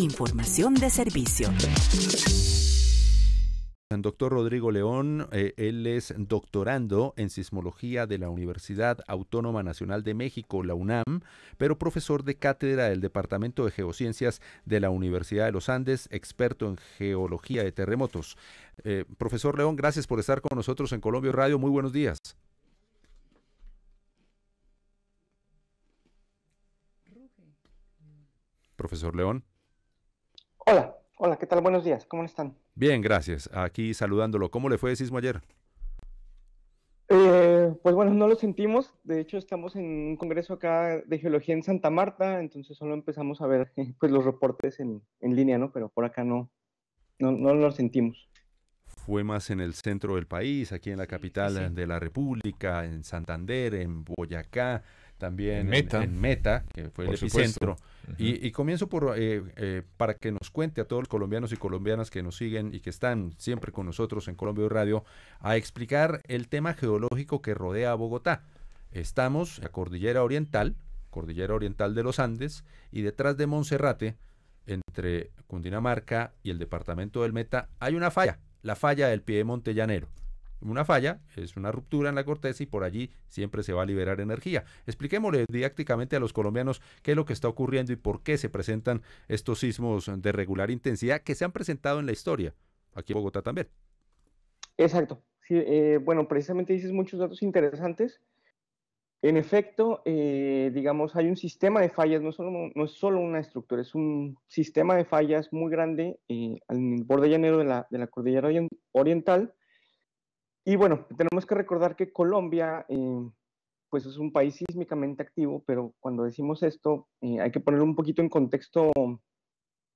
Información de servicio. El doctor Rodrigo León, él es doctorando en sismología de la Universidad Autónoma Nacional de México, la UNAM, pero profesor de cátedra del Departamento de Geociencias de la Universidad de los Andes, experto en geología de terremotos. Profesor León, gracias por estar con nosotros en Colombia Radio. Muy buenos días. Profesor León. Hola, ¿qué tal? Buenos días, ¿cómo están? Bien, gracias. Aquí saludándolo. ¿Cómo le fue de sismo ayer? Pues bueno, no lo sentimos. De hecho, estamos en un congreso acá de geología en Santa Marta, entonces solo empezamos a ver pues los reportes en línea, ¿no? Pero por acá no lo sentimos. Fue más en el centro del país, aquí en la capital de la República, en Santander, en Boyacá, también en Meta, que fue el epicentro. Y comienzo para que nos cuente a todos los colombianos y colombianas que nos siguen y que están siempre con nosotros en Colombia Radio, a explicar el tema geológico que rodea a Bogotá. Estamos en la Cordillera Oriental de los Andes, y detrás de Monserrate, entre Cundinamarca y el departamento del Meta, hay una falla. La falla del Piedemonte Llanero. Una falla es una ruptura en la corteza y por allí siempre se va a liberar energía. Expliquémosle didácticamente a los colombianos qué es lo que está ocurriendo y por qué se presentan estos sismos de regular intensidad que se han presentado en la historia, aquí en Bogotá también. Exacto. Sí, bueno, precisamente dices muchos datos interesantes. En efecto, digamos, hay un sistema de fallas, no es solo una estructura, es un sistema de fallas muy grande en el borde llanero de la cordillera oriental. Y bueno, tenemos que recordar que Colombia, pues es un país sísmicamente activo, pero cuando decimos esto, hay que ponerlo un poquito en contexto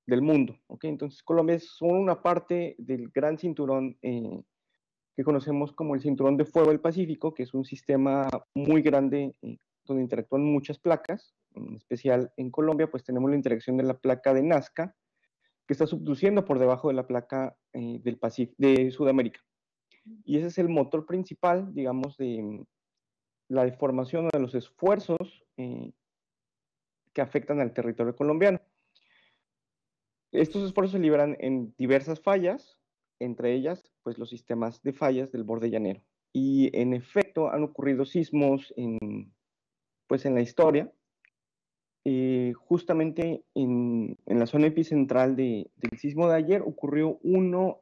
del mundo, ¿ok? Entonces, Colombia es solo una parte del gran cinturón que conocemos como el Cinturón de Fuego del Pacífico, que es un sistema muy grande donde interactúan muchas placas. En especial en Colombia, pues tenemos la interacción de la placa de Nazca, que está subduciendo por debajo de la placa de Sudamérica. Y ese es el motor principal, digamos, de la deformación o de los esfuerzos que afectan al territorio colombiano. Estos esfuerzos se liberan en diversas fallas, entre ellas, pues los sistemas de fallas del borde llanero. Y en efecto han ocurrido sismos pues en la historia, justamente en la zona epicentral del sismo de ayer ocurrió uno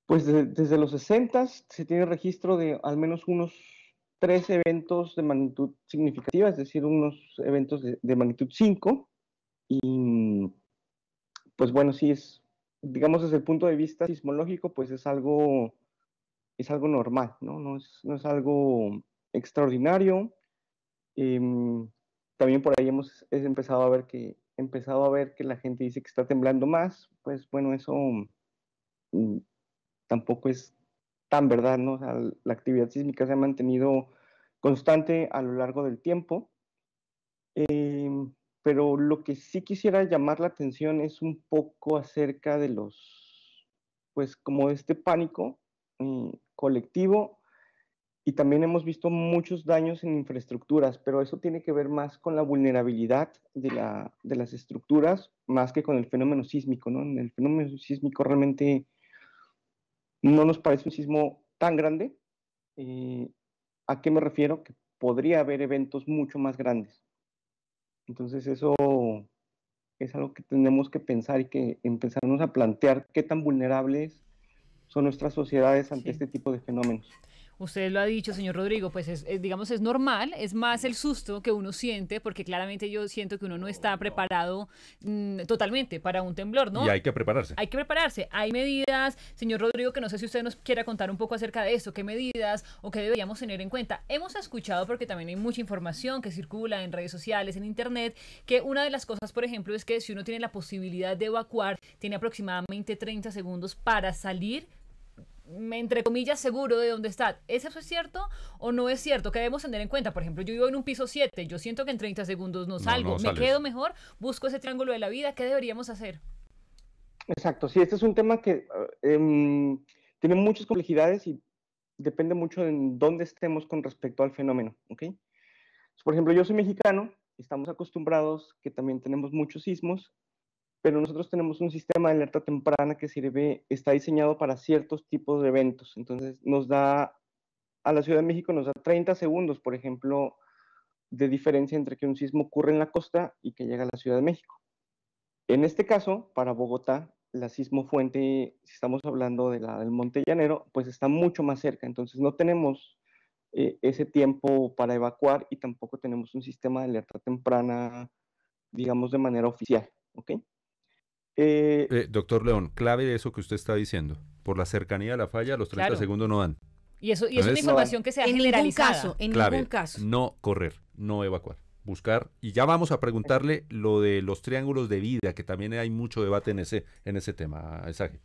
pues desde los 60 se tiene registro de al menos unos 3 eventos de magnitud significativa, es decir, unos eventos de magnitud 5. Y pues bueno, sí es, digamos desde el punto de vista sismológico, pues es algo normal, ¿no? No es algo extraordinario. Eh, También por ahí hemos empezado a ver que la gente dice que está temblando más, pues bueno, eso mm, tampoco es tan verdad, ¿no? O sea, la actividad sísmica se ha mantenido constante a lo largo del tiempo. Eh, pero lo que sí quisiera llamar la atención es un poco acerca de pues como de este pánico colectivo, y también hemos visto muchos daños en infraestructuras, pero eso tiene que ver más con la vulnerabilidad de las estructuras, más que con el fenómeno sísmico, ¿no? En el fenómeno sísmico realmente no nos parece un sismo tan grande. Eh, ¿A qué me refiero? Que podría haber eventos mucho más grandes. Entonces eso es algo que tenemos que pensar y que empezarnos a plantear qué tan vulnerables son nuestras sociedades ante Sí. este tipo de fenómenos. Usted lo ha dicho, señor Rodrigo, pues digamos, es normal, es más el susto que uno siente, porque claramente yo siento que uno no está preparado totalmente para un temblor, ¿no? Y hay que prepararse. Hay que prepararse. Hay medidas, señor Rodrigo, que no sé si usted nos quiera contar un poco acerca de esto, qué medidas o qué deberíamos tener en cuenta. Hemos escuchado, porque también hay mucha información que circula en redes sociales, en internet, que una de las cosas, por ejemplo, es que si uno tiene la posibilidad de evacuar, tiene aproximadamente 30 segundos para salir, entre comillas, seguro de dónde está. ¿Eso es cierto o no es cierto? ¿Qué debemos tener en cuenta? Por ejemplo, yo vivo en un piso 7, yo siento que en 30 segundos no salgo, me quedo mejor, busco ese triángulo de la vida. ¿Qué deberíamos hacer? Exacto, sí, este es un tema que tiene muchas complejidades y depende mucho de dónde estemos con respecto al fenómeno, ¿ok? Por ejemplo, yo soy mexicano, estamos acostumbrados que también tenemos muchos sismos, pero nosotros tenemos un sistema de alerta temprana que está diseñado para ciertos tipos de eventos. Entonces a la Ciudad de México nos da 30 segundos, por ejemplo, de diferencia entre que un sismo ocurre en la costa y que llega a la Ciudad de México. En este caso, para Bogotá, la sismo fuente, si estamos hablando de la del Monte Llanero, pues está mucho más cerca. Entonces no tenemos ese tiempo para evacuar y tampoco tenemos un sistema de alerta temprana, digamos, de manera oficial. ¿Ok? Doctor León, clave de eso que usted está diciendo. Por la cercanía de la falla, los 30 segundos no dan. Y eso es una información que se ha generalizado. En clave, ningún caso. No correr, no evacuar. Buscar, y ya vamos a preguntarle lo de los triángulos de vida, que también hay mucho debate en ese tema, Sage.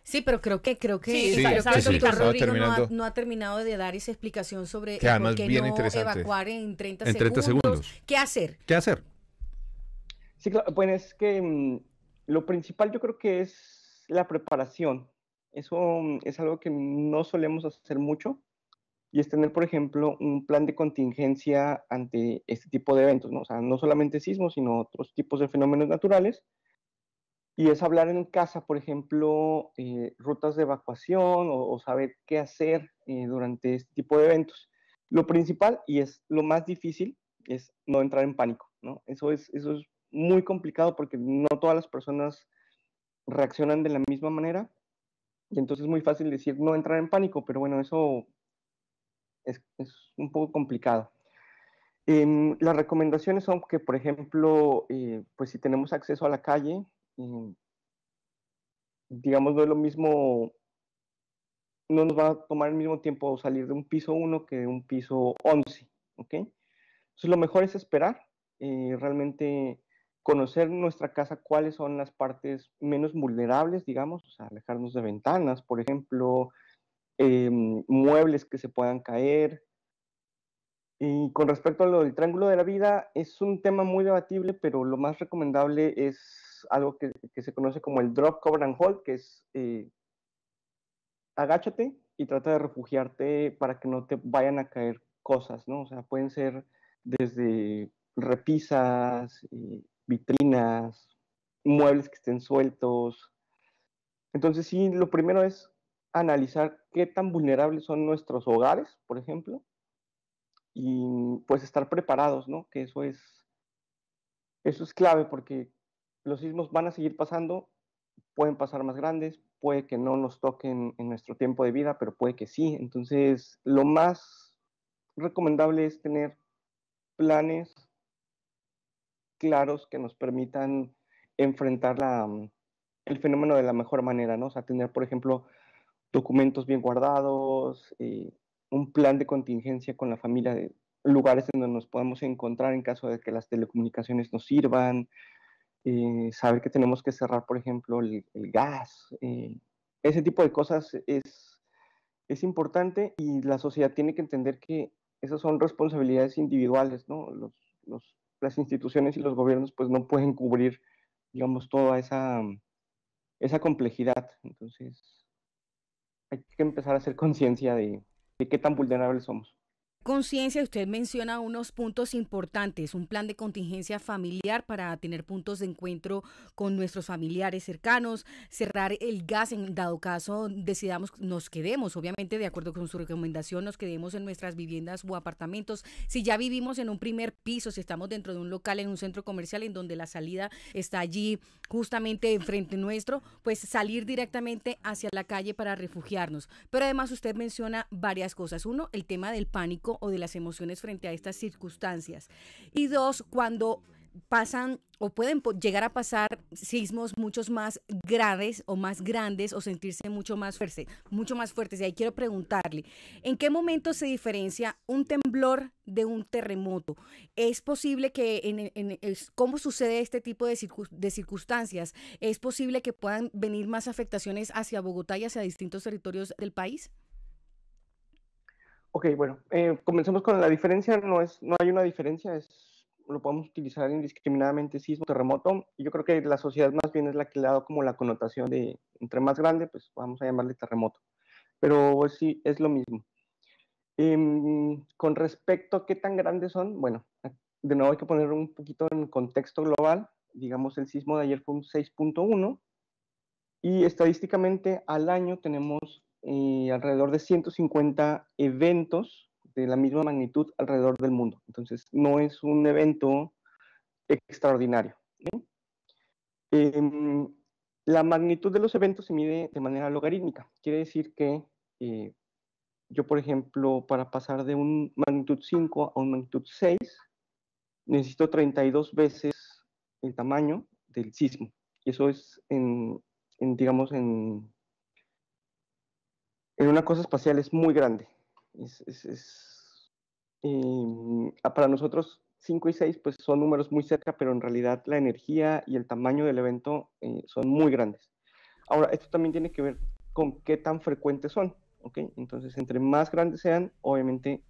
Sí, pero creo que Sí, creo que sí, el doctor estaba Rodrigo terminando. no ha terminado de dar esa explicación sobre Que además por qué bien no interesante. evacuar en 30 En 30 segundos. ¿Qué hacer? ¿Qué hacer? Sí, claro, pues es que lo principal yo creo que es la preparación. Eso es algo que no solemos hacer mucho, y es tener, por ejemplo, un plan de contingencia ante este tipo de eventos, ¿no? O sea, no solamente sismos, sino otros tipos de fenómenos naturales. Y es hablar en casa, por ejemplo, rutas de evacuación o saber qué hacer durante este tipo de eventos. Lo principal, y es lo más difícil, es no entrar en pánico, ¿no? Eso es muy complicado porque no todas las personas reaccionan de la misma manera, y entonces es muy fácil decir no entrar en pánico, pero bueno, eso es un poco complicado. Las recomendaciones son que, por ejemplo, pues si tenemos acceso a la calle, digamos, no es lo mismo, no nos va a tomar el mismo tiempo salir de un piso 1 que de un piso 11, ¿ok? Entonces lo mejor es esperar, realmente conocer nuestra casa, cuáles son las partes menos vulnerables, digamos, o sea, alejarnos de ventanas, por ejemplo, muebles que se puedan caer. Y con respecto a lo del triángulo de la vida, es un tema muy debatible, pero lo más recomendable es algo que se conoce como el drop, cover and hold, que es agáchate y trata de refugiarte para que no te vayan a caer cosas, ¿no? O sea, pueden ser desde repisas, vitrinas, muebles que estén sueltos. Entonces, sí, lo primero es analizar qué tan vulnerables son nuestros hogares, por ejemplo, y pues estar preparados, ¿no? Que eso es clave porque los sismos van a seguir pasando, pueden pasar más grandes, puede que no nos toquen en nuestro tiempo de vida, pero puede que sí. Entonces, lo más recomendable es tener planes claros que nos permitan enfrentar el fenómeno de la mejor manera, ¿no? O sea, tener, por ejemplo, documentos bien guardados, un plan de contingencia con la familia de lugares en donde nos podamos encontrar en caso de que las telecomunicaciones nos sirvan, saber que tenemos que cerrar, por ejemplo, el gas. Ese tipo de cosas es importante, y la sociedad tiene que entender que esas son responsabilidades individuales, ¿no? Las instituciones y los gobiernos pues no pueden cubrir, digamos, toda esa complejidad. Entonces, hay que empezar a hacer conciencia de qué tan vulnerables somos. Conciencia, usted menciona unos puntos importantes, un plan de contingencia familiar para tener puntos de encuentro con nuestros familiares cercanos, cerrar el gas en dado caso decidamos nos quedemos, obviamente de acuerdo con su recomendación, nos quedemos en nuestras viviendas o apartamentos. Si ya vivimos en un primer piso, si estamos dentro de un local en un centro comercial en donde la salida está allí justamente enfrente nuestro, pues salir directamente hacia la calle para refugiarnos. Pero además usted menciona varias cosas. Uno, el tema del pánico o de las emociones frente a estas circunstancias. Y dos, cuando pasan o pueden llegar a pasar sismos muchos más graves o más grandes o sentirse mucho más fuertes. Y ahí quiero preguntarle, ¿en qué momento se diferencia un temblor de un terremoto? ¿Es posible que, cómo sucede este tipo de circunstancias? ¿Es posible que puedan venir más afectaciones hacia Bogotá y hacia distintos territorios del país? Ok, bueno, comencemos con la diferencia. No hay una diferencia, lo podemos utilizar indiscriminadamente, sismo, terremoto, y yo creo que la sociedad más bien es la que le ha dado como la connotación de entre más grande, pues vamos a llamarle terremoto, pero sí, es lo mismo. Con respecto a qué tan grandes son, bueno, de nuevo hay que poner un poquito en contexto global. Digamos, el sismo de ayer fue un 6.1 y estadísticamente al año tenemos alrededor de 150 eventos de la misma magnitud alrededor del mundo. Entonces, no es un evento extraordinario. La magnitud de los eventos se mide de manera logarítmica. Quiere decir que yo, por ejemplo, para pasar de un magnitud 5 a un magnitud 6, necesito 32 veces el tamaño del sismo. Y eso es digamos, en una cosa espacial es muy grande. Para nosotros 5 y 6 pues son números muy cerca, pero en realidad la energía y el tamaño del evento son muy grandes. Ahora, esto también tiene que ver con qué tan frecuentes son, ¿ok? Entonces, entre más grandes sean, obviamente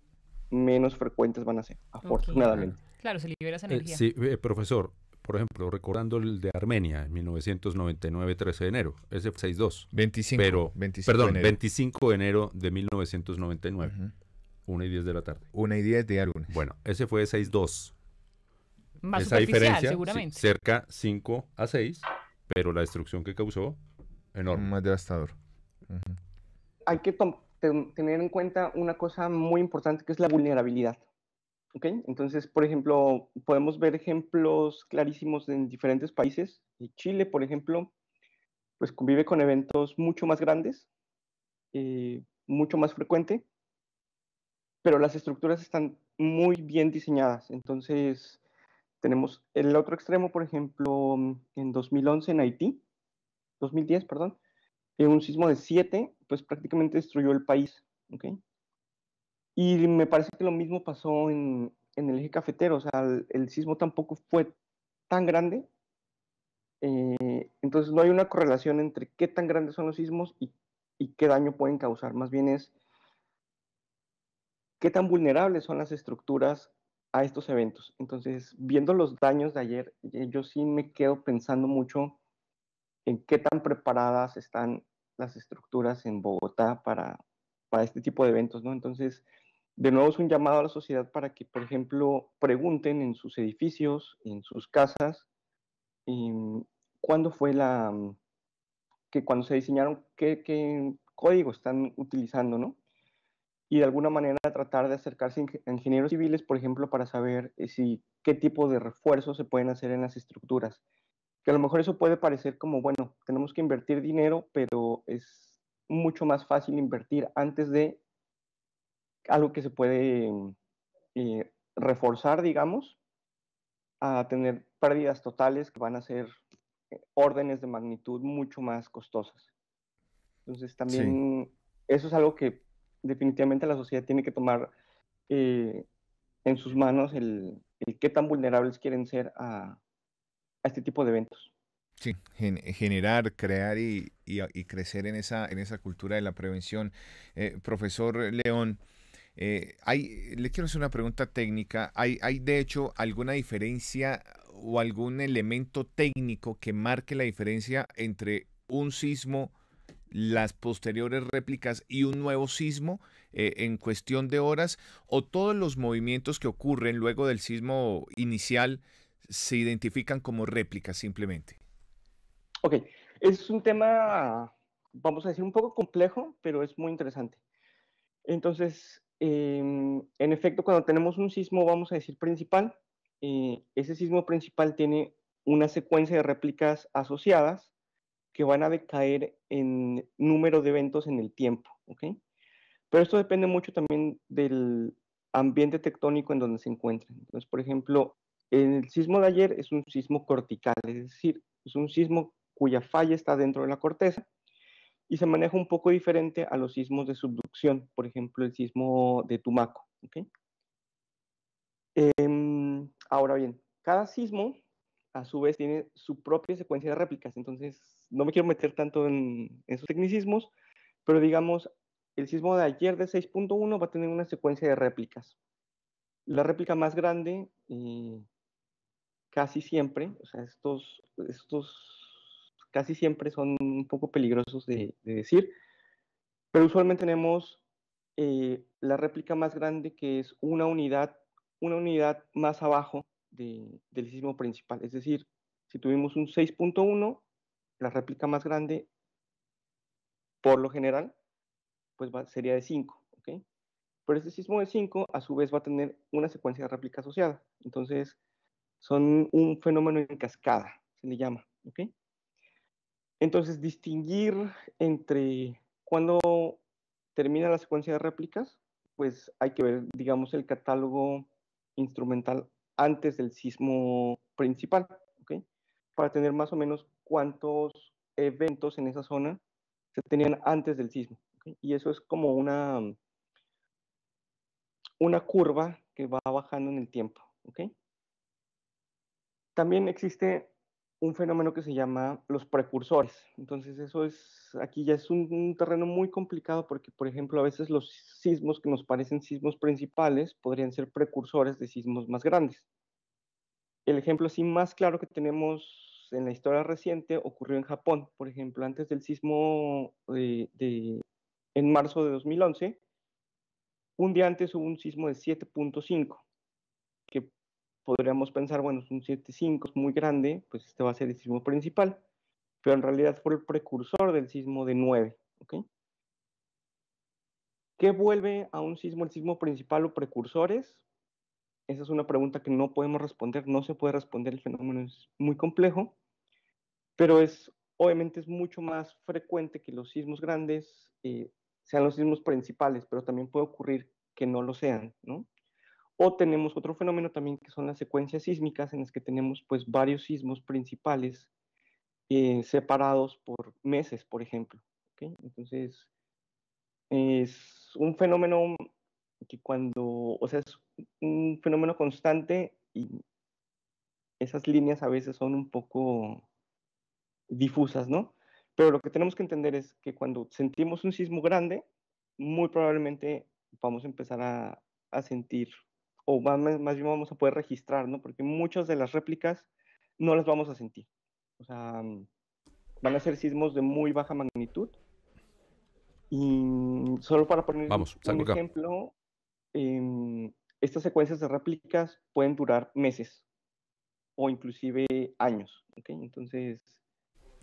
menos frecuentes van a ser, afortunadamente. Okay. Claro, se libera esa energía. Sí, profesor, por ejemplo, recordando el de Armenia en 1999, 13 de enero, ese fue 6.2. 25. Pero, 25 perdón, de enero. 25 de enero de 1999. 1:10 de la tarde. 1:10 día lunes. Bueno, ese fue 6.2. Más esa superficial, diferencia, seguramente. Sí, cerca 5 a 6, pero la destrucción que causó, enorme. Más devastador. Hay que tener en cuenta una cosa muy importante que es la vulnerabilidad. ¿Ok? Entonces, por ejemplo, podemos ver ejemplos clarísimos en diferentes países. Chile, por ejemplo, pues convive con eventos mucho más grandes, mucho más frecuente, pero las estructuras están muy bien diseñadas. Entonces, tenemos el otro extremo, por ejemplo, en 2011 en Haití, 2010, perdón, un sismo de 7, pues prácticamente destruyó el país. ¿Ok? Y me parece que lo mismo pasó en el eje cafetero, o sea, el sismo tampoco fue tan grande, entonces no hay una correlación entre qué tan grandes son los sismos y qué daño pueden causar, más bien es qué tan vulnerables son las estructuras a estos eventos. Entonces, viendo los daños de ayer, yo sí me quedo pensando mucho en qué tan preparadas están las estructuras en Bogotá para este tipo de eventos, ¿no? Entonces, de nuevo es un llamado a la sociedad para que, por ejemplo, pregunten en sus edificios, en sus casas, cuándo fue que cuando se diseñaron, qué código están utilizando, ¿no? Y de alguna manera tratar de acercarse a ingenieros civiles, por ejemplo, para saber qué tipo de refuerzos se pueden hacer en las estructuras. Que a lo mejor eso puede parecer como, bueno, tenemos que invertir dinero, pero es mucho más fácil invertir antes de algo que se puede reforzar, digamos, a tener pérdidas totales que van a ser órdenes de magnitud mucho más costosas. Entonces también eso es algo que definitivamente la sociedad tiene que tomar en sus manos, el qué tan vulnerables quieren ser a este tipo de eventos. Sí, generar, crear y crecer en esa cultura de la prevención. Profesor León, le quiero hacer una pregunta técnica. ¿Hay de hecho alguna diferencia o algún elemento técnico que marque la diferencia entre un sismo, las posteriores réplicas y un nuevo sismo en cuestión de horas? ¿O todos los movimientos que ocurren luego del sismo inicial se identifican como réplicas simplemente? Ok, es un tema, vamos a decir, un poco complejo, pero es muy interesante. Entonces, en efecto, cuando tenemos un sismo, vamos a decir principal, ese sismo principal tiene una secuencia de réplicas asociadas que van a decaer en número de eventos en el tiempo, ¿ok? Pero esto depende mucho también del ambiente tectónico en donde se encuentren. Entonces, por ejemplo, el sismo de ayer es un sismo cortical, es decir, es un sismo cuya falla está dentro de la corteza y se maneja un poco diferente a los sismos de subducción, por ejemplo, el sismo de Tumaco. ¿Okay? Ahora bien, cada sismo a su vez tiene su propia secuencia de réplicas, entonces no me quiero meter tanto en esos tecnicismos, pero digamos, el sismo de ayer de 6.1 va a tener una secuencia de réplicas. La réplica más grande, casi siempre, o sea, estos casi siempre son un poco peligrosos de decir, pero usualmente tenemos la réplica más grande, que es una unidad una unidad más abajo del sismo principal. Es decir, si tuvimos un 6.1, la réplica más grande, por lo general, pues sería de 5, ¿ok? Pero este sismo de 5, a su vez, va a tener una secuencia de réplica asociada. Entonces, son un fenómeno en cascada, se le llama, ¿ok? Entonces, distinguir entre cuándo termina la secuencia de réplicas, pues hay que ver, digamos, el catálogo instrumental antes del sismo principal, ¿ok? Para tener más o menos cuántos eventos en esa zona se tenían antes del sismo, ¿ok? Y eso es como una curva que va bajando en el tiempo, ¿ok? También existe un fenómeno que se llama los precursores. Entonces aquí ya es un terreno muy complicado porque, por ejemplo, a veces los sismos que nos parecen sismos principales podrían ser precursores de sismos más grandes. El ejemplo así más claro que tenemos en la historia reciente ocurrió en Japón. Por ejemplo, antes del sismo en marzo de 2011, un día antes hubo un sismo de 7.5, que podríamos pensar, bueno, es un 7.5, es muy grande, pues este va a ser el sismo principal, pero en realidad fue el precursor del sismo de 9, ¿ok? ¿Qué vuelve a un sismo el sismo principal o precursores? Esa es una pregunta que no podemos responder, no se puede responder, el fenómeno es muy complejo, pero obviamente es mucho más frecuente que los sismos grandes sean los sismos principales, pero también puede ocurrir que no lo sean, ¿no? O tenemos otro fenómeno también que son las secuencias sísmicas en las que tenemos pues varios sismos principales separados por meses, por ejemplo, ¿okay? Entonces, es un fenómeno que o sea, es un fenómeno constante y esas líneas a veces son un poco difusas, ¿no? Pero lo que tenemos que entender es que cuando sentimos un sismo grande, muy probablemente vamos a empezar a sentir, o más bien vamos a poder registrar, ¿no? Porque muchas de las réplicas no las vamos a sentir. O sea, van a ser sismos de muy baja magnitud. Y solo para poner un ejemplo, estas secuencias de réplicas pueden durar meses o inclusive años, ¿ok? Entonces,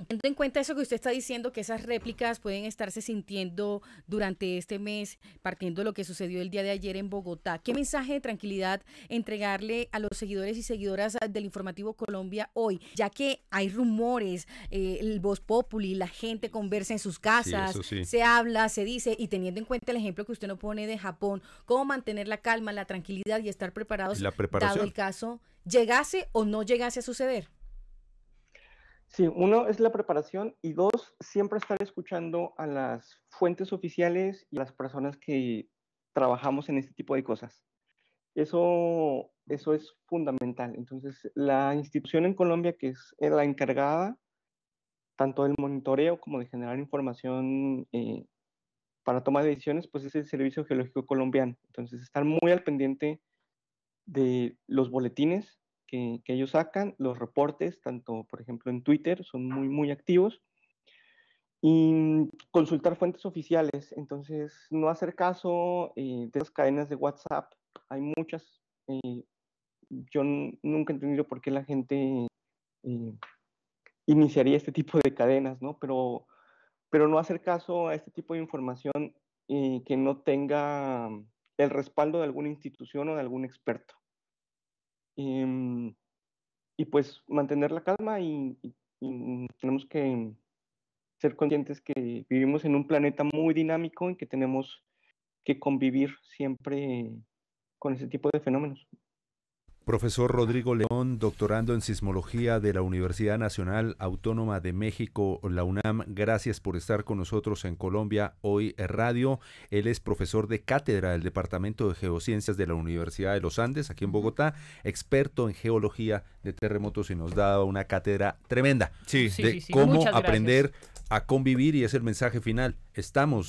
teniendo en cuenta eso que usted está diciendo, que esas réplicas pueden estarse sintiendo durante este mes, partiendo de lo que sucedió el día de ayer en Bogotá, ¿qué mensaje de tranquilidad entregarle a los seguidores y seguidoras del Informativo Colombia hoy? Ya que hay rumores, el Voz Populi, la gente conversa en sus casas, sí. Se habla, se dice, y teniendo en cuenta el ejemplo que usted nos pone de Japón, ¿cómo mantener la calma, la tranquilidad y estar preparados dado el caso llegase o no llegase a suceder? Sí, uno es la preparación y dos, siempre estar escuchando a las fuentes oficiales y a las personas que trabajamos en este tipo de cosas. Eso es fundamental. Entonces, la institución en Colombia que es la encargada tanto del monitoreo como de generar información para toma de decisiones, pues es el Servicio Geológico Colombiano. Entonces, estar muy al pendiente de los boletines que ellos sacan, los reportes, tanto por ejemplo en Twitter, son muy, muy activos, y consultar fuentes oficiales. Entonces, no hacer caso de esas cadenas de WhatsApp, hay muchas, yo nunca he entendido por qué la gente iniciaría este tipo de cadenas, ¿no? Pero no hacer caso a este tipo de información que no tenga el respaldo de alguna institución o de algún experto. Y pues mantener la calma y tenemos que ser conscientes que vivimos en un planeta muy dinámico y que tenemos que convivir siempre con ese tipo de fenómenos. Profesor Rodrigo León, doctorando en sismología de la Universidad Nacional Autónoma de México, la UNAM, gracias por estar con nosotros en Colombia Hoy Radio. Él es profesor de cátedra del Departamento de Geociencias de la Universidad de los Andes, aquí en Bogotá, experto en geología de terremotos y nos da una cátedra tremenda de cómo aprender a convivir, y es el mensaje final.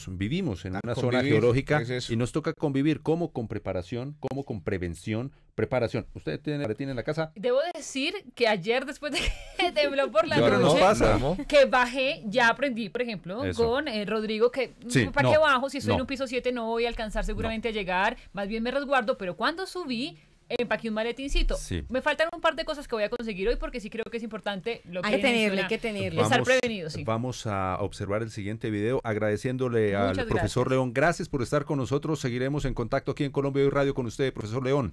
Vivimos en una zona geológica y nos toca convivir como con preparación, como con prevención, preparación. ¿Usted tiene en la casa? Debo decir que ayer, después de que tembló por la noche, que bajé, ya aprendí, por ejemplo, con Rodrigo, que ¿para qué bajo? Si estoy en un piso 7 no voy a alcanzar seguramente a llegar, más bien me resguardo, pero cuando subí, empaqué un maletincito. Sí. Me faltan un par de cosas que voy a conseguir hoy porque sí creo que es importante lo que Hay que tenerle. Estar prevenido, sí. Vamos a observar el siguiente video agradeciéndole Muchas al profesor gracias. León. Gracias por estar con nosotros. Seguiremos en contacto aquí en Colombia Hoy Radio con usted, profesor León.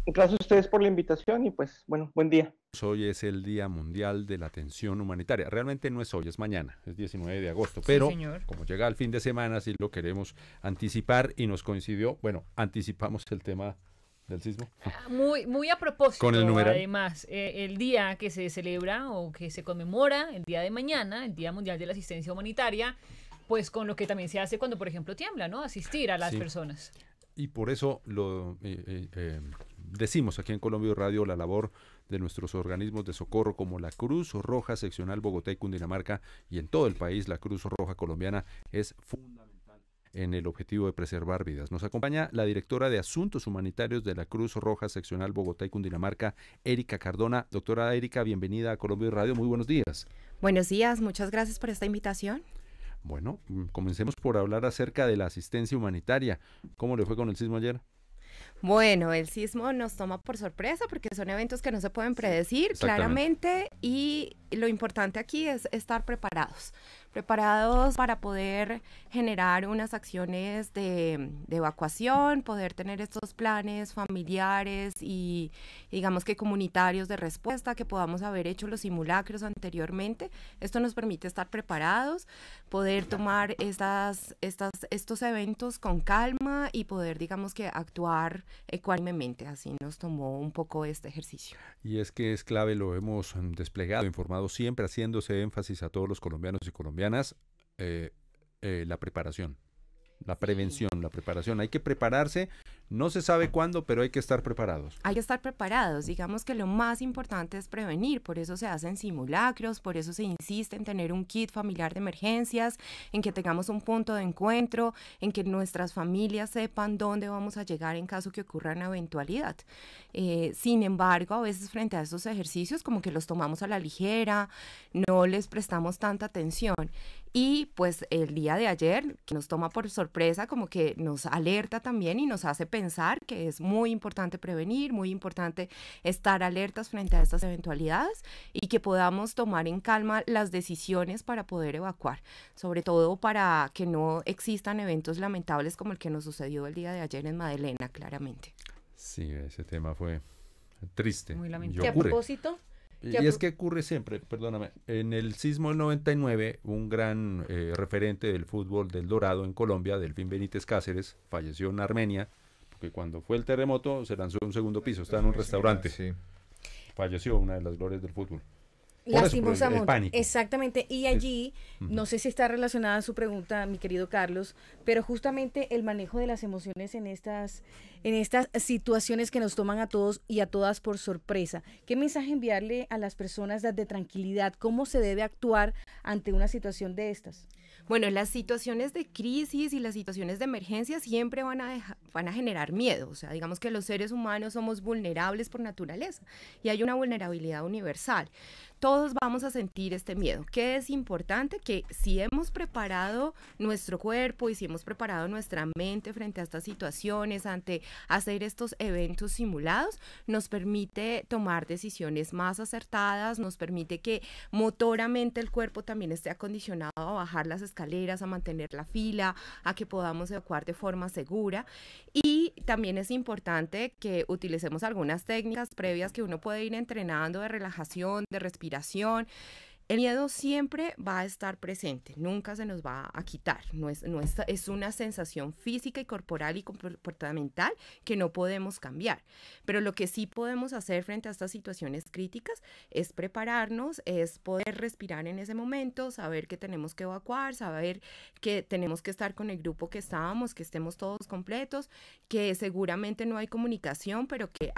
Gracias a ustedes por la invitación y pues, bueno, buen día. Hoy es el Día Mundial de la Atención Humanitaria. Realmente no es hoy, es mañana, es 19 de agosto. Pero como llega el fin de semana, sí lo queremos anticipar y nos coincidió, bueno, anticipamos el tema del sismo. Muy a propósito, Con el numeral. Además, el día que se celebra o que se conmemora, el día de mañana, el Día Mundial de la Asistencia Humanitaria, pues con lo que también se hace cuando, por ejemplo, tiembla, ¿no? Asistir a las personas. Y por eso lo decimos aquí en Colombia Hoy Radio, la labor de nuestros organismos de socorro como la Cruz Roja Seccional Bogotá y Cundinamarca y en todo el país la Cruz Roja Colombiana es fundamental en el objetivo de preservar vidas. Nos acompaña la directora de Asuntos Humanitarios de la Cruz Roja Seccional Bogotá y Cundinamarca, Erika Cardona. Doctora Erika, bienvenida a Colombia Hoy Radio, muy buenos días. Buenos días, muchas gracias por esta invitación. Bueno, comencemos por hablar acerca de la asistencia humanitaria. ¿Cómo le fue con el sismo ayer? Bueno, el sismo nos toma por sorpresa porque son eventos que no se pueden predecir claramente y lo importante aquí es estar preparados para poder generar unas acciones de evacuación, poder tener estos planes familiares y digamos que comunitarios de respuesta, que podamos haber hecho los simulacros anteriormente. Esto nos permite estar preparados, poder tomar estos eventos con calma y poder digamos que actuar ecuánimemente. Así nos tomó un poco este ejercicio. Y es que es clave, lo hemos desplegado, informado siempre, haciéndose énfasis a todos los colombianos y colombianas, la preparación, la prevención, la preparación. Hay que prepararse, no se sabe cuándo, pero hay que estar preparados. Hay que estar preparados, digamos que lo más importante es prevenir, por eso se hacen simulacros, por eso se insiste en tener un kit familiar de emergencias, en que tengamos un punto de encuentro, en que nuestras familias sepan dónde vamos a llegar en caso que ocurra una eventualidad. Sin embargo, a veces frente a estos ejercicios como que los tomamos a la ligera, no les prestamos tanta atención. Y pues el día de ayer, que nos toma por sorpresa, como que nos alerta también y nos hace pensar que es muy importante prevenir, muy importante estar alertas frente a estas eventualidades y que podamos tomar en calma las decisiones para poder evacuar, sobre todo para que no existan eventos lamentables como el que nos sucedió el día de ayer en Madelena, claramente. Sí, ese tema fue triste. Muy lamentable. ¿Qué a propósito? Y es que ocurre siempre, perdóname, en el sismo del 99, un gran referente del fútbol del Dorado en Colombia, Delfín Benítez Cáceres, falleció en Armenia, porque cuando fue el terremoto se lanzó a un segundo piso, estaba en un restaurante. Sí. Falleció, una de las glorias del fútbol. Lastimosamente, el pánico. Exactamente, y allí, no sé si está relacionada a su pregunta, mi querido Carlos, pero justamente el manejo de las emociones en estas situaciones que nos toman a todos y a todas por sorpresa. ¿Qué mensaje enviarle a las personas de tranquilidad? ¿Cómo se debe actuar ante una situación de estas? Bueno, las situaciones de crisis y las situaciones de emergencia siempre van a generar miedo. O sea, digamos que los seres humanos somos vulnerables por naturaleza y hay una vulnerabilidad universal. Todos vamos a sentir este miedo. ¿Qué es importante? Que si hemos preparado nuestro cuerpo y si hemos preparado nuestra mente frente a estas situaciones, ante hacer estos eventos simulados, nos permite tomar decisiones más acertadas, nos permite que motoramente el cuerpo también esté acondicionado a bajar las escaleras, a mantener la fila, a que podamos evacuar de forma segura. Y también es importante que utilicemos algunas técnicas previas que uno puede ir entrenando de relajación, de respiración. El miedo siempre va a estar presente, nunca se nos va a quitar, es una sensación física y corporal y comportamental que no podemos cambiar, pero lo que sí podemos hacer frente a estas situaciones críticas es prepararnos, es poder respirar en ese momento, saber que tenemos que evacuar, saber que tenemos que estar con el grupo que estábamos, que estemos todos completos, que seguramente no hay comunicación, pero que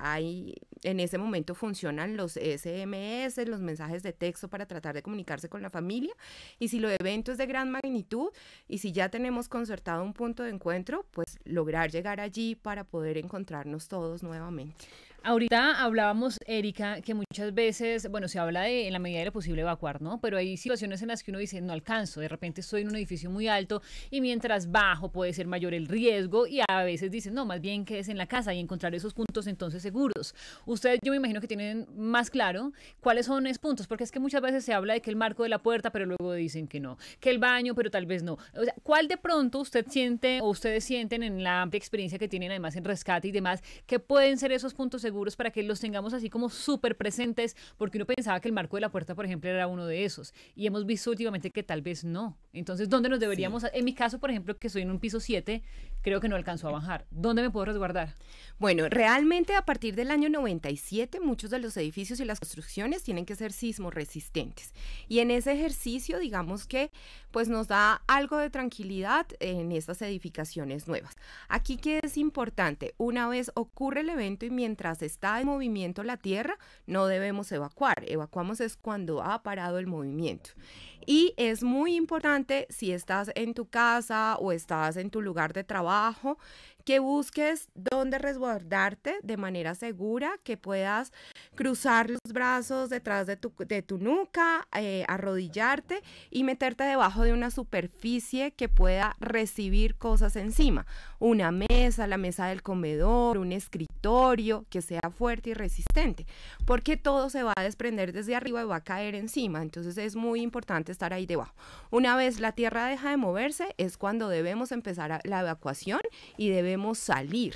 en ese momento funcionan los SMS, los mensajes de texto para tratar de comunicarse con la familia, y si el evento es de gran magnitud y si ya tenemos concertado un punto de encuentro, pues lograr llegar allí para poder encontrarnos todos nuevamente. Ahorita hablábamos, Erika, que muchas muchas veces, bueno, se habla de en la medida de lo posible evacuar, ¿no? Pero hay situaciones en las que uno dice, no alcanzo, de repente estoy en un edificio muy alto y mientras bajo puede ser mayor el riesgo y a veces dicen, no, más bien quédese en la casa y encontrar esos puntos entonces seguros. Ustedes, yo me imagino que tienen más claro cuáles son esos puntos, porque es que muchas veces se habla de que el marco de la puerta, pero luego dicen que no, que el baño, pero tal vez no. O sea, ¿cuál de pronto usted siente o ustedes sienten en la amplia experiencia que tienen además en rescate y demás, que pueden ser esos puntos seguros para que los tengamos así como súper presentes? Porque uno pensaba que el marco de la puerta, por ejemplo, era uno de esos. Y hemos visto últimamente que tal vez no. Entonces, ¿dónde nos deberíamos? Sí. En mi caso, por ejemplo, que estoy en un piso 7, creo que no alcanzó a bajar. ¿Dónde me puedo resguardar? Bueno, realmente a partir del año 97, muchos de los edificios y las construcciones tienen que ser sismo resistentes. Y en ese ejercicio, digamos que pues nos da algo de tranquilidad en estas edificaciones nuevas. Aquí, ¿qué es importante? Una vez ocurre el evento y mientras está en movimiento la tierra, no debemos evacuar. Evacuamos es cuando ha parado el movimiento. Y es muy importante, si estás en tu casa o estás en tu lugar de trabajo, que busques dónde resguardarte de manera segura, que puedas cruzar los brazos detrás de tu nuca, arrodillarte y meterte debajo de una superficie que pueda recibir cosas encima. Una mesa, la mesa del comedor, un escritorio que sea fuerte y resistente, porque todo se va a desprender desde arriba y va a caer encima. Entonces es muy importante estar ahí debajo. Una vez la tierra deja de moverse, es cuando debemos empezar la evacuación y debemos salir.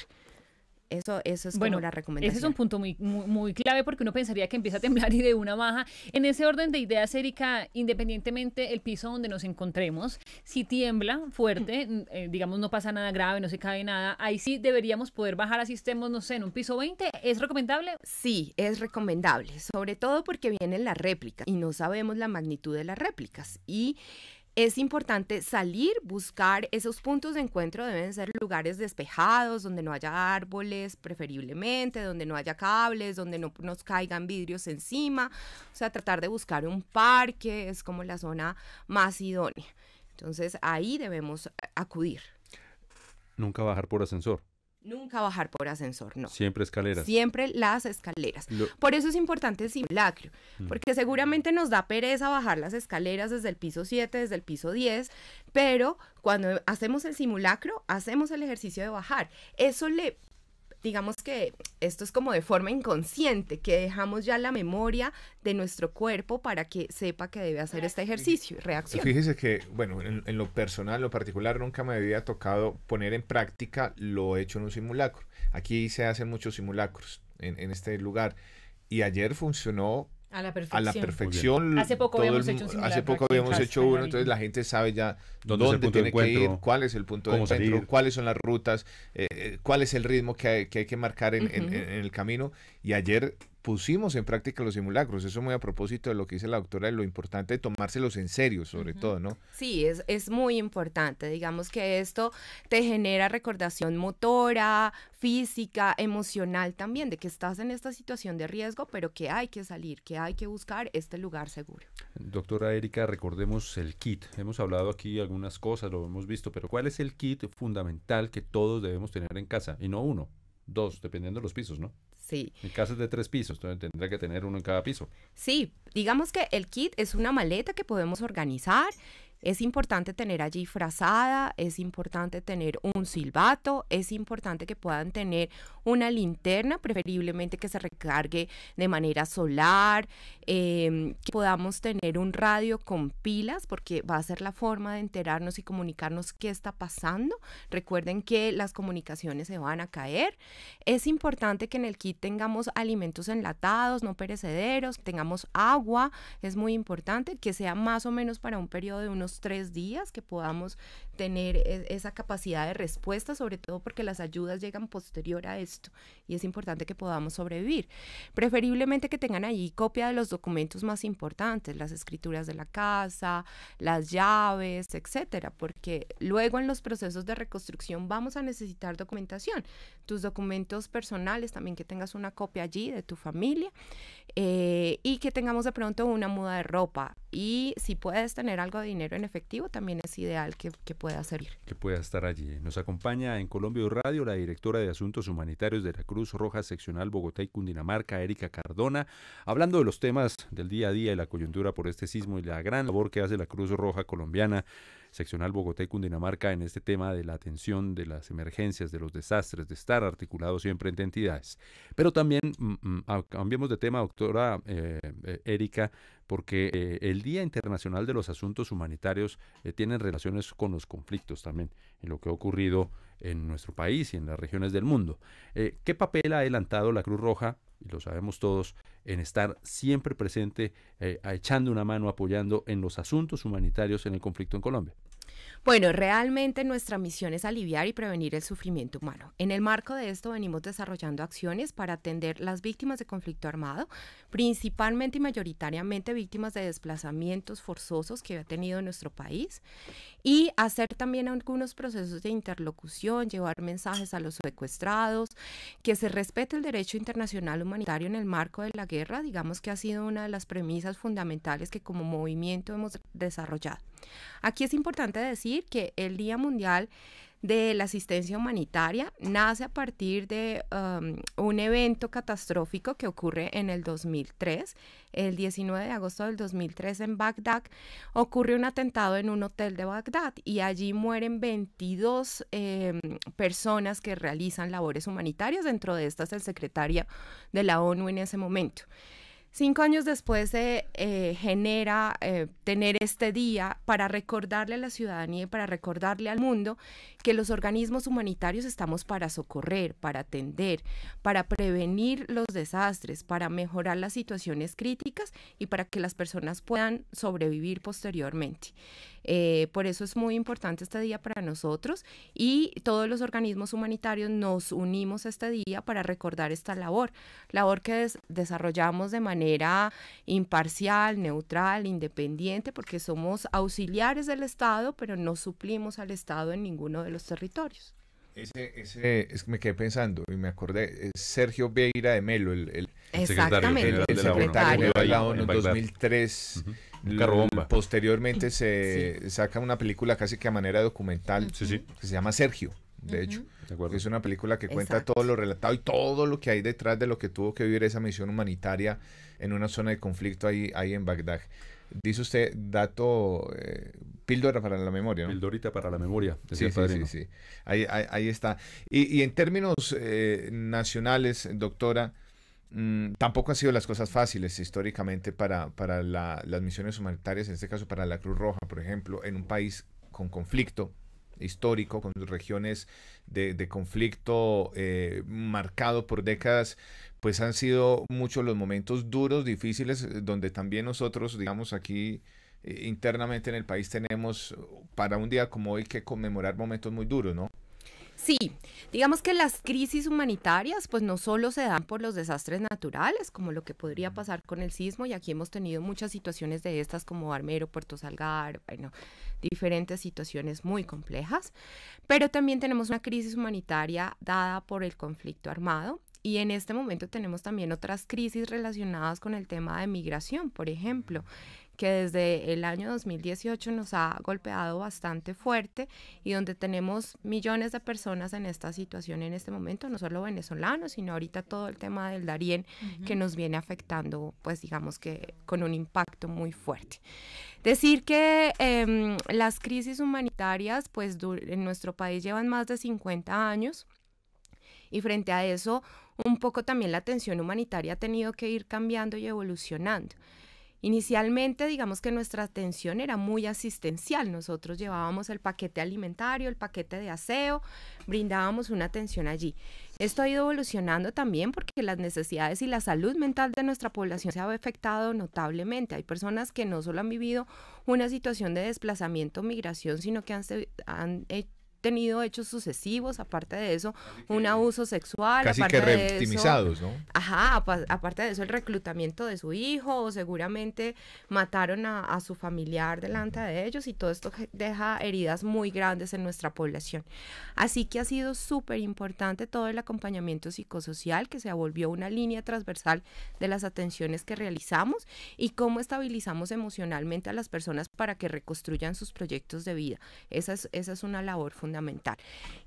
Eso es como la recomendación. Ese es un punto muy clave porque uno pensaría que empieza a temblar y de una baja. En ese orden de ideas, Erika, independientemente el piso donde nos encontremos, si tiembla fuerte, digamos no pasa nada grave, no se cae nada, ahí sí deberíamos poder bajar así estemos, no sé, en un piso 20. ¿Es recomendable? Sí, es recomendable, sobre todo porque vienen las réplicas y no sabemos la magnitud de las réplicas y es importante salir, buscar esos puntos de encuentro, deben ser lugares despejados, donde no haya árboles preferiblemente, donde no haya cables, donde no nos caigan vidrios encima, o sea, tratar de buscar un parque, es como la zona más idónea. Entonces, ahí debemos acudir. Nunca bajar por ascensor. Nunca bajar por ascensor, no. Siempre escaleras. Siempre las escaleras. Por eso es importante el simulacro, porque seguramente nos da pereza bajar las escaleras desde el piso 7, desde el piso 10, pero cuando hacemos el simulacro, hacemos el ejercicio de bajar. Eso digamos que esto es como de forma inconsciente, que dejamos ya la memoria de nuestro cuerpo para que sepa que debe hacer este ejercicio y reacciona. Fíjese que, bueno, en lo personal, en lo particular, nunca me había tocado poner en práctica lo hecho en un simulacro. Aquí se hacen muchos simulacros en este lugar y ayer funcionó a la perfección. A la perfección. Hace poco habíamos hecho un simulacro. Hace poco habíamos hecho uno, entonces la gente sabe ya dónde tiene que ir, cuál es el punto de encuentro, cuáles son las rutas, cuál es el ritmo que hay que marcar en el camino. Y ayer pusimos en práctica los simulacros. Eso muy a propósito de lo que dice la doctora, de lo importante de tomárselos en serio, sobre todo, ¿no? Sí, es muy importante. Digamos que esto te genera recordación motora, física, emocional también, de que estás en esta situación de riesgo, pero que hay que salir, que hay que buscar este lugar seguro. Doctora Erika, recordemos el kit. Hemos hablado aquí algunas cosas, lo hemos visto, pero ¿cuál es el kit fundamental que todos debemos tener en casa? Y no uno, dos, dependiendo de los pisos, ¿no? Sí. En casas de 3 pisos, entonces tendrá que tener uno en cada piso. Sí, digamos que el kit es una maleta que podemos organizar. Es importante tener allí frazada, es importante tener un silbato, es importante que puedan tener una linterna, preferiblemente que se recargue de manera solar, que podamos tener un radio con pilas, porque va a ser la forma de enterarnos y comunicarnos qué está pasando. Recuerden que las comunicaciones se van a caer. Es importante que en el kit tengamos alimentos enlatados, no perecederos, tengamos agua, es muy importante, que sea más o menos para un periodo de unos 3 días, que podamos tener esa capacidad de respuesta, sobre todo porque las ayudas llegan posterior a esto y es importante que podamos sobrevivir. Preferiblemente que tengan allí copia de los documentos más importantes, las escrituras de la casa, las llaves, etcétera, porque luego en los procesos de reconstrucción vamos a necesitar documentación, tus documentos personales, también que tengas una copia allí de tu familia y que tengamos de pronto una muda de ropa. y si puedes tener algo de dinero en efectivo, también es ideal que pueda servir. Que pueda estar allí. Nos acompaña en Colombia Radio la directora de Asuntos Humanitarios de la Cruz Roja Seccional Bogotá y Cundinamarca, Erika Cardona, hablando de los temas del día a día y la coyuntura por este sismo y la gran labor que hace la Cruz Roja colombiana, Seccional Bogotá y Cundinamarca en este tema de la atención de las emergencias, de los desastres, de estar articulado siempre entre entidades. Pero también cambiemos de tema, doctora Erika, porque el Día Internacional de los Asuntos Humanitarios tiene relaciones con los conflictos también, en lo que ha ocurrido en nuestro país y en las regiones del mundo. ¿Qué papel ha adelantado la Cruz Roja, y lo sabemos todos, en estar siempre presente, echando una mano, apoyando en los asuntos humanitarios en el conflicto en Colombia? Bueno, realmente nuestra misión es aliviar y prevenir el sufrimiento humano. En el marco de esto venimos desarrollando acciones para atender las víctimas de conflicto armado, principalmente y mayoritariamente víctimas de desplazamientos forzosos que ha tenido nuestro país, y hacer también algunos procesos de interlocución, llevar mensajes a los secuestrados, que se respete el derecho internacional humanitario en el marco de la guerra, digamos que ha sido una de las premisas fundamentales que como movimiento hemos desarrollado. Aquí es importante decir que el Día Mundial de la Asistencia Humanitaria nace a partir de un evento catastrófico que ocurre en el 2003. El 19 de agosto del 2003 en Bagdad ocurre un atentado en un hotel de Bagdad y allí mueren 22 personas que realizan labores humanitarias. Dentro de estas el secretario de la ONU en ese momento. 5 años después se genera tener este día para recordarle a la ciudadanía y para recordarle al mundo que los organismos humanitarios estamos para socorrer, para atender, para prevenir los desastres, para mejorar las situaciones críticas y para que las personas puedan sobrevivir posteriormente. Por eso es muy importante este día para nosotros y todos los organismos humanitarios nos unimos este día para recordar esta labor que desarrollamos de manera imparcial, neutral, independiente, porque somos auxiliares del Estado, pero no suplimos al Estado en ninguno de los territorios. Es que me quedé pensando y me acordé, Sergio Vieira de Melo, el secretario de la ONU en 2003. Posteriormente se saca una película casi que a manera documental que se llama Sergio, de hecho. Es una película que cuenta todo lo relatado y todo lo que hay detrás de lo que tuvo que vivir esa misión humanitaria en una zona de conflicto ahí en Bagdad. Dice usted, dato, píldora para la memoria, ¿no? Pildorita para la memoria. Sí. Ahí está. Y en términos nacionales, doctora, tampoco han sido las cosas fáciles históricamente para las misiones humanitarias, en este caso para la Cruz Roja, por ejemplo, en un país con conflicto histórico, con regiones de conflicto marcado por décadas, pues han sido muchos los momentos duros, difíciles, donde también nosotros, digamos aquí internamente en el país tenemos para un día como hoy que conmemorar momentos muy duros, ¿no? Sí, digamos que las crisis humanitarias pues no solo se dan por los desastres naturales, como lo que podría pasar con el sismo, y aquí hemos tenido muchas situaciones de estas como Armero, Puerto Salgar, bueno, diferentes situaciones muy complejas, pero también tenemos una crisis humanitaria dada por el conflicto armado. Y en este momento tenemos también otras crisis relacionadas con el tema de migración, por ejemplo, que desde el año 2018 nos ha golpeado bastante fuerte y donde tenemos millones de personas en esta situación en este momento, no solo venezolanos, sino ahorita todo el tema del Darién que nos viene afectando, pues digamos que con un impacto muy fuerte. Decir que las crisis humanitarias pues en nuestro país llevan más de 50 años y frente a eso un poco también la atención humanitaria ha tenido que ir cambiando y evolucionando. Inicialmente, digamos que nuestra atención era muy asistencial. Nosotros llevábamos el paquete alimentario, el paquete de aseo, brindábamos una atención allí. Esto ha ido evolucionando también porque las necesidades y la salud mental de nuestra población se ha afectado notablemente. Hay personas que no solo han vivido una situación de desplazamiento o migración, sino que han tenido hechos sucesivos, aparte de eso, un abuso sexual. Casi aparte que revictimizados, ¿no? Ajá, aparte de eso, el reclutamiento de su hijo, o seguramente mataron a su familiar delante de ellos, y todo esto deja heridas muy grandes en nuestra población. Así que ha sido súper importante todo el acompañamiento psicosocial, que se volvió una línea transversal de las atenciones que realizamos, y cómo estabilizamos emocionalmente a las personas para que reconstruyan sus proyectos de vida. Esa es una labor fundamental.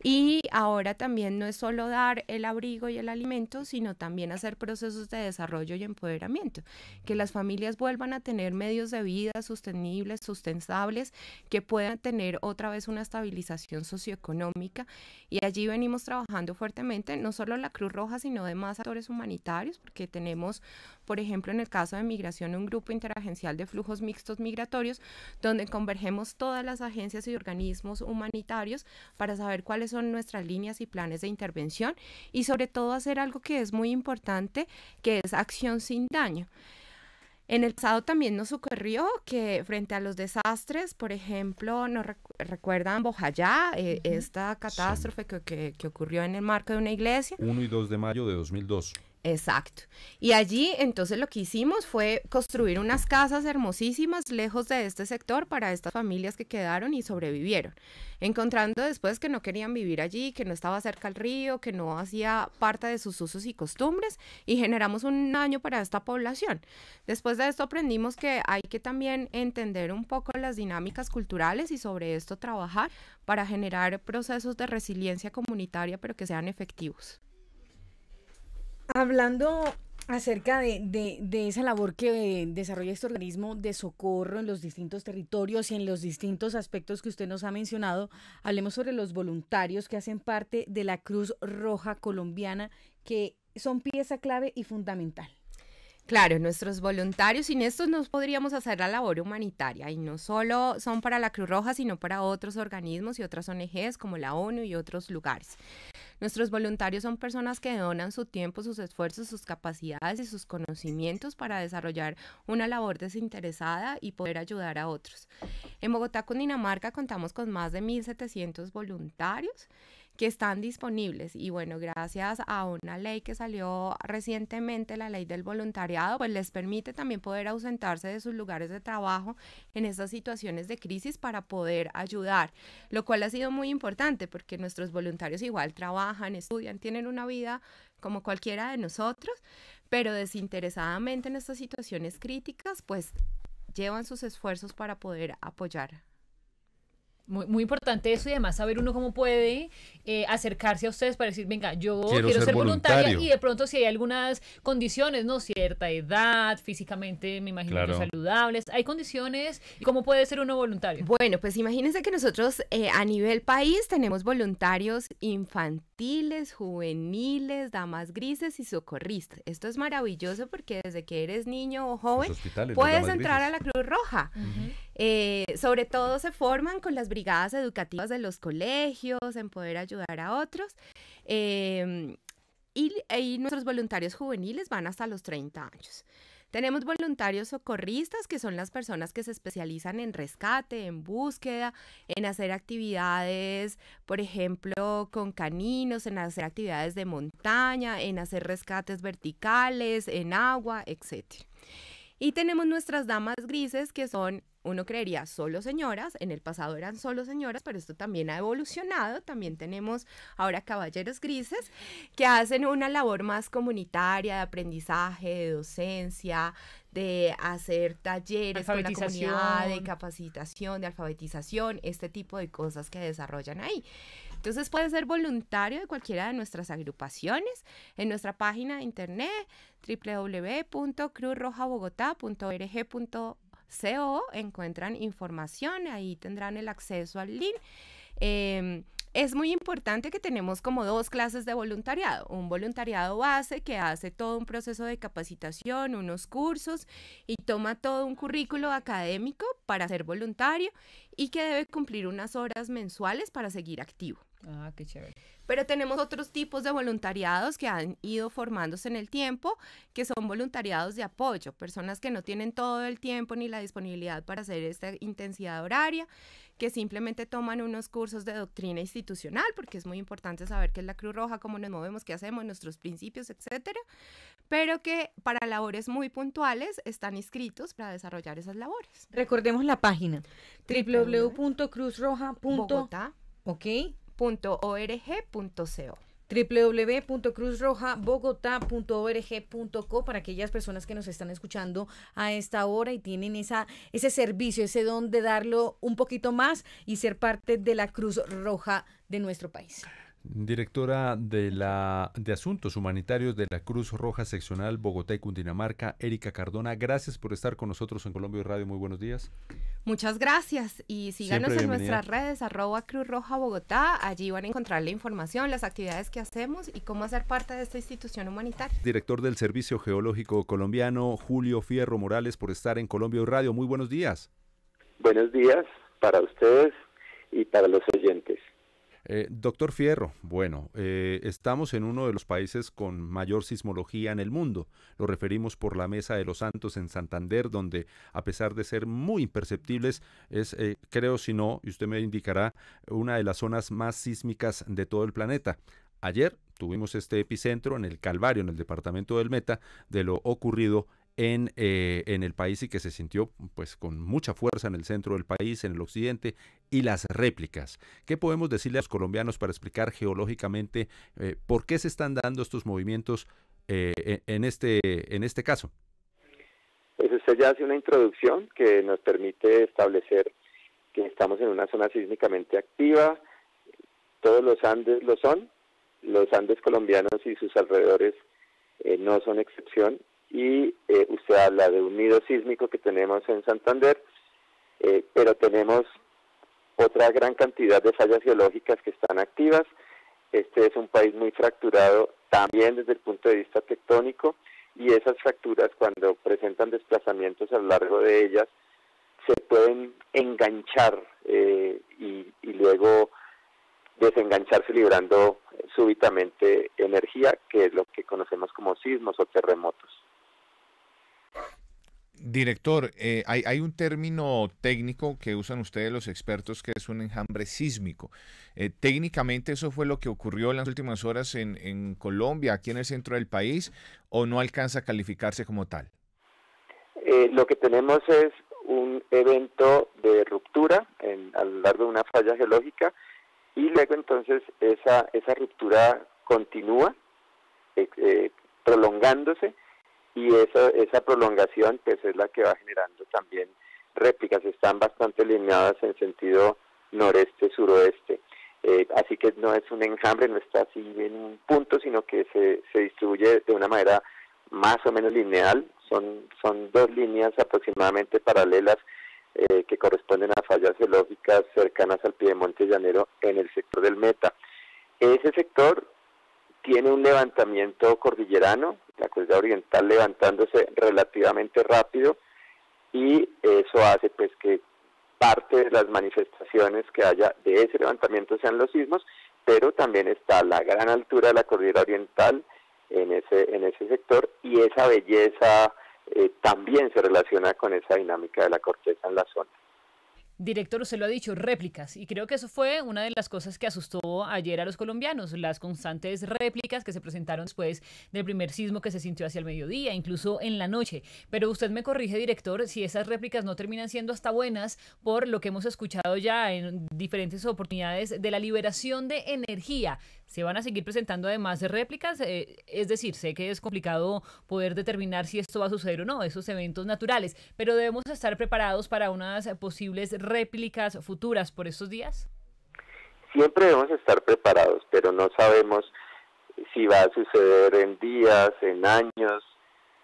Y ahora también no es solo dar el abrigo y el alimento, sino también hacer procesos de desarrollo y empoderamiento, que las familias vuelvan a tener medios de vida sostenibles, sustentables, que puedan tener otra vez una estabilización socioeconómica. Y allí venimos trabajando fuertemente, no solo la Cruz Roja, sino demás actores humanitarios, porque tenemos, por ejemplo, en el caso de migración, un grupo interagencial de flujos mixtos migratorios, donde convergemos todas las agencias y organismos humanitarios para saber cuáles son nuestras líneas y planes de intervención, y sobre todo hacer algo que es muy importante, que es acción sin daño. En el pasado también nos ocurrió que frente a los desastres, por ejemplo, nos recuerdan Bojayá, esta catástrofe que ocurrió en el marco de una iglesia. 1 y 2 de mayo de 2002. Exacto. Y allí entonces lo que hicimos fue construir unas casas hermosísimas lejos de este sector para estas familias que quedaron y sobrevivieron, encontrando después que no querían vivir allí, que no estaba cerca al río, que no hacía parte de sus usos y costumbres, y generamos un daño para esta población. Después de esto aprendimos que hay que también entender un poco las dinámicas culturales y sobre esto trabajar para generar procesos de resiliencia comunitaria, pero que sean efectivos. Hablando acerca de esa labor que desarrolla este organismo de socorro en los distintos territorios y en los distintos aspectos que usted nos ha mencionado, hablemos sobre los voluntarios que hacen parte de la Cruz Roja Colombiana, que son pieza clave y fundamental. Claro, nuestros voluntarios, sin estos no podríamos hacer la labor humanitaria, y no solo son para la Cruz Roja, sino para otros organismos y otras ONGs como la ONU y otros lugares. Nuestros voluntarios son personas que donan su tiempo, sus esfuerzos, sus capacidades y sus conocimientos para desarrollar una labor desinteresada y poder ayudar a otros. En Bogotá, Cundinamarca, contamos con más de 1.700 voluntarios que están disponibles, y bueno, gracias a una ley que salió recientemente, la ley del voluntariado, pues les permite también poder ausentarse de sus lugares de trabajo en estas situaciones de crisis para poder ayudar, lo cual ha sido muy importante porque nuestros voluntarios igual trabajan, estudian, tienen una vida como cualquiera de nosotros, pero desinteresadamente en estas situaciones críticas, pues llevan sus esfuerzos para poder apoyar. Muy importante eso, y además saber uno cómo puede acercarse a ustedes para decir, venga, yo quiero ser voluntaria, y de pronto si hay algunas condiciones, ¿no? Cierta edad, físicamente me imagino que saludables, hay condiciones, ¿cómo puede ser uno voluntario? Bueno, pues imagínense que nosotros a nivel país tenemos voluntarios infantiles, juveniles, damas grises y socorristas. Esto es maravilloso porque desde que eres niño o joven puedes entrar a la Cruz Roja. Sobre todo se forman con las brigadas educativas de los colegios en poder ayudar a otros, y nuestros voluntarios juveniles van hasta los 30 años. Tenemos voluntarios socorristas, que son las personas que se especializan en rescate, en búsqueda, en hacer actividades, por ejemplo, con caninos, en hacer actividades de montaña, en hacer rescates verticales, en agua, etc. Y tenemos nuestras damas grises, que son, uno creería, solo señoras. En el pasado eran solo señoras, pero esto también ha evolucionado. También tenemos ahora caballeros grises que hacen una labor más comunitaria, de aprendizaje, de docencia, de hacer talleres con la comunidad, de capacitación, de alfabetización, este tipo de cosas que desarrollan ahí. Entonces puede ser voluntario de cualquiera de nuestras agrupaciones. En nuestra página de internet www.cruzrojabogotá.org.co encuentran información, ahí tendrán el acceso al link. Es muy importante que tenemos como 2 clases de voluntariado: un voluntariado base, que hace todo un proceso de capacitación, unos cursos, y toma todo un currículo académico para ser voluntario, y que debe cumplir unas horas mensuales para seguir activo. Ah, qué chévere. Pero tenemos otros tipos de voluntariados que han ido formándose en el tiempo, que son voluntariados de apoyo, personas que no tienen todo el tiempo ni la disponibilidad para hacer esta intensidad horaria, que simplemente toman unos cursos de doctrina institucional, porque es muy importante saber qué es la Cruz Roja, cómo nos movemos, qué hacemos, nuestros principios, etcétera, pero que para labores muy puntuales están inscritos para desarrollar esas labores. Recordemos la página www.cruzroja.bogotá. Ok. .org.co www.cruzrojabogotá.org.co para aquellas personas que nos están escuchando a esta hora y tienen ese servicio, ese don de darlo un poquito más y ser parte de la Cruz Roja de nuestro país. Directora de Asuntos Humanitarios de la Cruz Roja Seccional Bogotá y Cundinamarca, Erika Cardona, gracias por estar con nosotros en Colombia Radio. Muy buenos días. Muchas gracias y síganos en nuestras redes @Cruz Roja Bogotá. Allí van a encontrar la información, las actividades que hacemos y cómo hacer parte de esta institución humanitaria. Director del Servicio Geológico Colombiano, Julio Fierro Morales, por estar en Colombia Radio. Muy buenos días. Buenos días para ustedes y para los oyentes. Doctor Fierro, bueno, estamos en uno de los países con mayor sismología en el mundo. Lo referimos por la Mesa de los Santos en Santander, donde a pesar de ser muy imperceptibles, es, creo si no, y usted me indicará, una de las zonas más sísmicas de todo el planeta. Ayer tuvimos este epicentro en el Calvario, en el departamento del Meta, de lo ocurrido en el país y que se sintió pues con mucha fuerza en el centro del país, en el occidente, y las réplicas. ¿Qué podemos decirle a los colombianos para explicar geológicamente por qué se están dando estos movimientos en este caso? Pues usted ya hace una introducción que nos permite establecer que estamos en una zona sísmicamente activa. Todos los Andes lo son, los Andes colombianos y sus alrededores no son excepción. Y usted habla de un nido sísmico que tenemos en Santander, pero tenemos otra gran cantidad de fallas geológicas que están activas. Este es un país muy fracturado también desde el punto de vista tectónico, y esas fracturas, cuando presentan desplazamientos a lo largo de ellas, se pueden enganchar y luego desengancharse librando súbitamente energía, que es lo que conocemos como sismos o terremotos. Director, hay un término técnico que usan ustedes los expertos que es un enjambre sísmico. ¿Técnicamente eso fue lo que ocurrió en las últimas horas en Colombia, aquí en el centro del país, o no alcanza a calificarse como tal? Lo que tenemos es un evento de ruptura a lo largo de una falla geológica, y luego entonces esa ruptura continúa prolongándose, y esa prolongación pues es la que va generando también réplicas. Están bastante alineadas en sentido noreste-suroeste, así que no es un enjambre, no está así en un punto, sino que se distribuye de una manera más o menos lineal. Son dos líneas aproximadamente paralelas que corresponden a fallas geológicas cercanas al piedemonte llanero en el sector del Meta. Ese sector tiene un levantamiento cordillerano, la cordillera oriental levantándose relativamente rápido, y eso hace pues que parte de las manifestaciones que haya de ese levantamiento sean los sismos, pero también está la gran altura de la cordillera oriental en ese sector, y esa belleza también se relaciona con esa dinámica de la corteza en la zona. Director, usted lo ha dicho, réplicas, y creo que eso fue una de las cosas que asustó ayer a los colombianos, las constantes réplicas que se presentaron después del primer sismo que se sintió hacia el mediodía, incluso en la noche. Pero usted me corrige, director, si esas réplicas no terminan siendo hasta buenas, por lo que hemos escuchado ya en diferentes oportunidades de la liberación de energía. ¿Se van a seguir presentando además de réplicas? Es decir, sé que es complicado poder determinar si esto va a suceder o no, esos eventos naturales, pero debemos estar preparados para unas posibles réplicas futuras por estos días. Siempre debemos estar preparados, pero no sabemos si va a suceder en días, en años.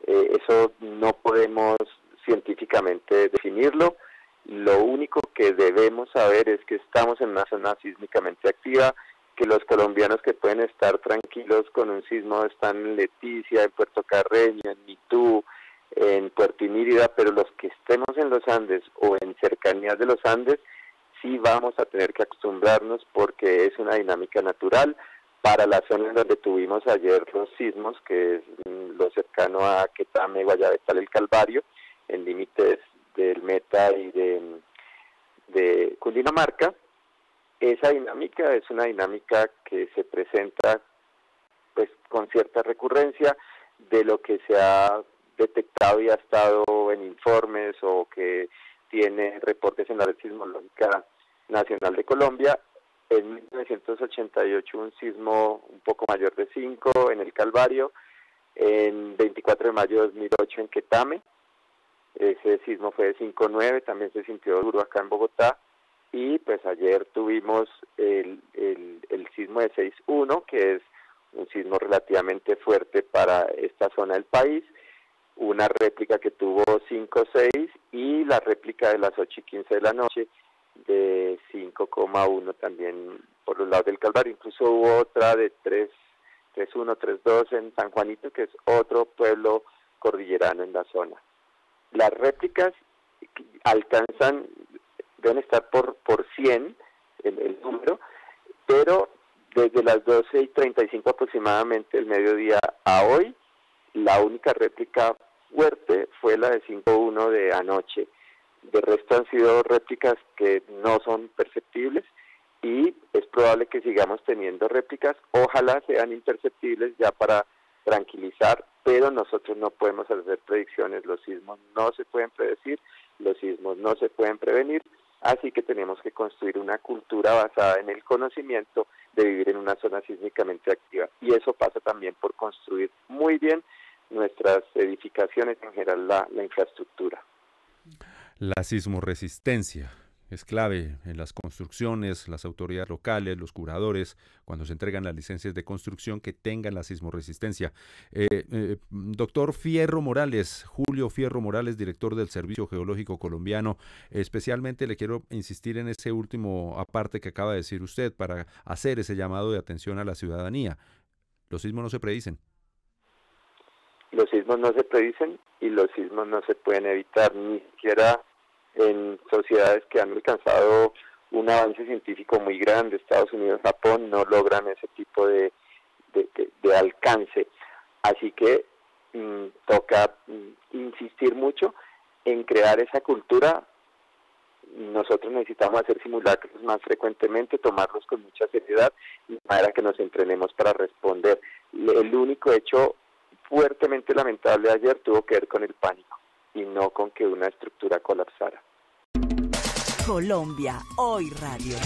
Eso no podemos científicamente definirlo. Lo único que debemos saber es que estamos en una zona sísmicamente activa, que los colombianos que pueden estar tranquilos con un sismo están en Leticia, en Puerto Carreño, en Mitú, en Puerto Inírida, pero los que estemos en los Andes o en cercanías de los Andes, sí vamos a tener que acostumbrarnos porque es una dinámica natural. Para la zona en donde tuvimos ayer los sismos, que es lo cercano a Quetame, Guayabetal, El Calvario, en límites del Meta y de Cundinamarca, esa dinámica es una dinámica que se presenta pues con cierta recurrencia de lo que se ha detectado y ha estado en informes o que tiene reportes en la Red Sismológica Nacional de Colombia. En 1988 un sismo un poco mayor de 5 en El Calvario, en 24 de mayo de 2008 en Quetame, ese sismo fue de 5.9, también se sintió duro acá en Bogotá, y pues ayer tuvimos el sismo de 6.1, que es un sismo relativamente fuerte para esta zona del país, una réplica que tuvo 5.6 y la réplica de las 8:15 de la noche de 5.1 también por los lados del Calvario. Incluso hubo otra de 3.1, 3.2 en San Juanito, que es otro pueblo cordillerano en la zona. Las réplicas deben estar por 100 el número, pero desde las 12:35 aproximadamente el mediodía a hoy, la única réplica fuerte fue la de 5.1 de anoche. De resto han sido réplicas que no son perceptibles y es probable que sigamos teniendo réplicas, ojalá sean imperceptibles ya para tranquilizar, pero nosotros no podemos hacer predicciones, los sismos no se pueden predecir, los sismos no se pueden prevenir, así que tenemos que construir una cultura basada en el conocimiento de vivir en una zona sísmicamente activa, y eso pasa también por construir muy bien nuestras edificaciones, en general la infraestructura. La sismoresistencia es clave en las construcciones, las autoridades locales, los curadores, cuando se entregan las licencias de construcción, que tengan la sismoresistencia. Doctor Fierro Morales, Julio Fierro Morales, director del Servicio Geológico Colombiano, especialmente le quiero insistir en ese último aparte que acaba de decir usted para hacer ese llamado de atención a la ciudadanía. Los sismos no se predicen. Los sismos no se predicen y los sismos no se pueden evitar, ni siquiera en sociedades que han alcanzado un avance científico muy grande. Estados Unidos, Japón no logran ese tipo de alcance. Así que toca insistir mucho en crear esa cultura. Nosotros necesitamos hacer simulacros más frecuentemente, tomarlos con mucha seriedad, de manera que nos entrenemos para responder. El único hecho fuertemente lamentable ayer tuvo que ver con el pánico y no con que una estructura colapsara. Colombia Hoy Radio.